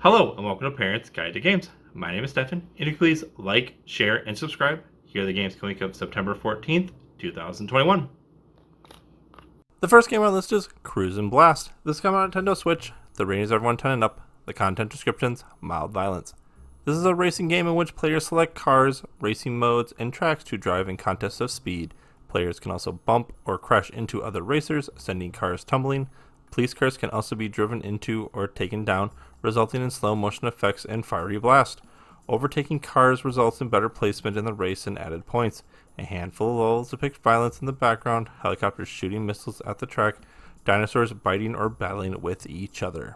Hello and welcome to Parents Guide to Games. My name is Stefan, and if you please like, share, and subscribe. Here are the games coming up September 14th, 2021. The first game on the list is Cruis'n Blast. This is coming on Nintendo Switch. The ratings are 110 and up. The content descriptions, mild violence. This is a racing game in which players select cars, racing modes, and tracks to drive in contests of speed. Players can also bump or crash into other racers, sending cars tumbling. Police cars can also be driven into or taken down, resulting in slow motion effects and fiery blast. Overtaking cars results in better placement in the race and added points. A handful of levels depict violence in the background, helicopters shooting missiles at the track, dinosaurs biting or battling with each other.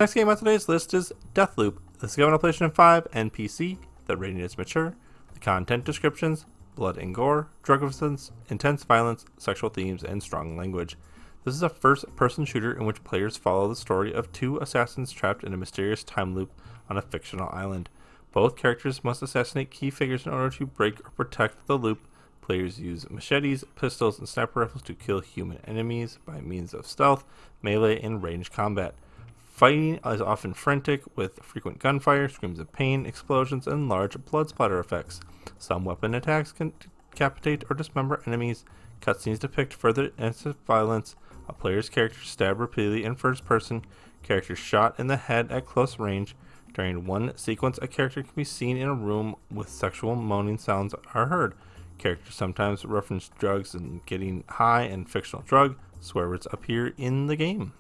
Next game on today's list is Deathloop. This is given on PlayStation 5 and PC. The rating is mature. The content descriptions: blood and gore, drug resistance, intense violence, sexual themes, and strong language. This is a first-person shooter in which players follow the story of two assassins trapped in a mysterious time loop on a fictional island. Both characters must assassinate key figures in order to break or protect the loop. Players use machetes, pistols, and sniper rifles to kill human enemies by means of stealth, melee, and ranged combat. Fighting is often frantic, with frequent gunfire, screams of pain, explosions, and large blood splatter effects. Some weapon attacks can decapitate or dismember enemies. Cutscenes depict further intense violence. A player's character stabbed repeatedly in first person. Characters shot in the head at close range. During one sequence, a character can be seen in a room with sexual moaning sounds are heard. Characters sometimes reference drugs and getting high and fictional drug. Swear words appear in the game.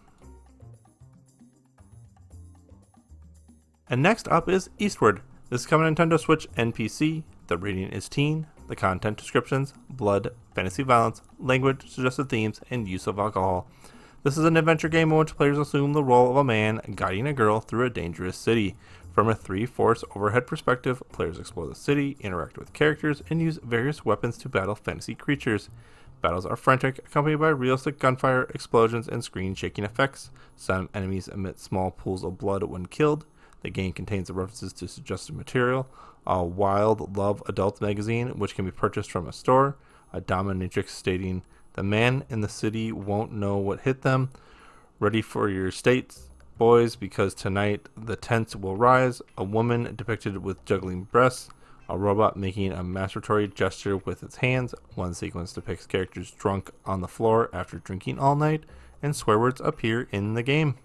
And next up is Eastward. This is coming to Nintendo Switch and PC. The rating is teen. The content descriptions: blood, fantasy violence, language, suggestive themes, and use of alcohol. This is an adventure game in which players assume the role of a man guiding a girl through a dangerous city. From a 3/4 overhead perspective, players explore the city, interact with characters, and use various weapons to battle fantasy creatures. Battles are frantic, accompanied by realistic gunfire, explosions, and screen-shaking effects. Some enemies emit small pools of blood when killed. The game contains references to suggestive material, a Wild Love adult magazine, which can be purchased from a store, a dominatrix stating, "The man in the city won't know what hit them. Ready for your states, boys, because tonight the tents will rise," a woman depicted with juggling breasts, a robot making a masturbatory gesture with its hands. One sequence depicts characters drunk on the floor after drinking all night, and swear words appear in the game.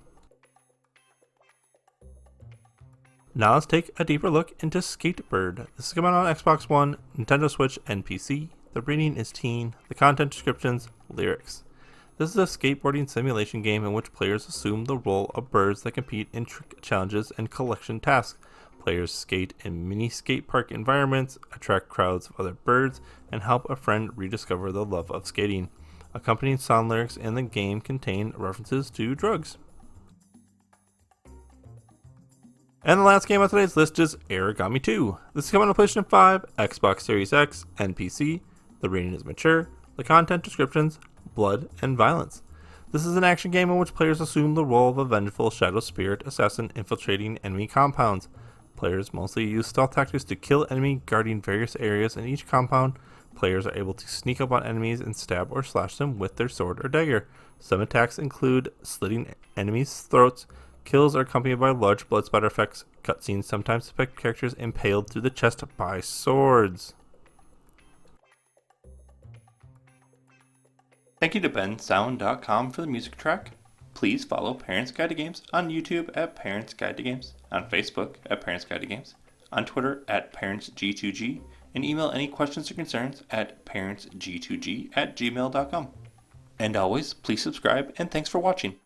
Now let's take a deeper look into SkateBIRD. This is coming on Xbox One, Nintendo Switch, and PC. The rating is teen. The content descriptions: lyrics. This is a skateboarding simulation game in which players assume the role of birds that compete in trick challenges and collection tasks. Players skate in mini skate park environments, attract crowds of other birds, and help a friend rediscover the love of skating. Accompanying song lyrics in the game contain references to drugs. And the last game on today's list is Aragami II. This is coming on PlayStation 5, Xbox Series X, and PC. The rating is mature. The content descriptions: blood and violence. This is an action game in which players assume the role of a vengeful shadow spirit assassin infiltrating enemy compounds. Players mostly use stealth tactics to kill enemy guarding various areas in each compound. Players are able to sneak up on enemies and stab or slash them with their sword or dagger. Some attacks include slitting enemies' throats. Kills are accompanied by large blood spatter effects. Cutscenes sometimes depict characters impaled through the chest by swords. Thank you to bensound.com for the music track. Please follow Parents Guide to Games on YouTube at Parents Guide to Games, on Facebook at Parents Guide to Games, on Twitter at ParentsG2G, and email any questions or concerns at parentsg2g@gmail.com. And always, please subscribe, and thanks for watching.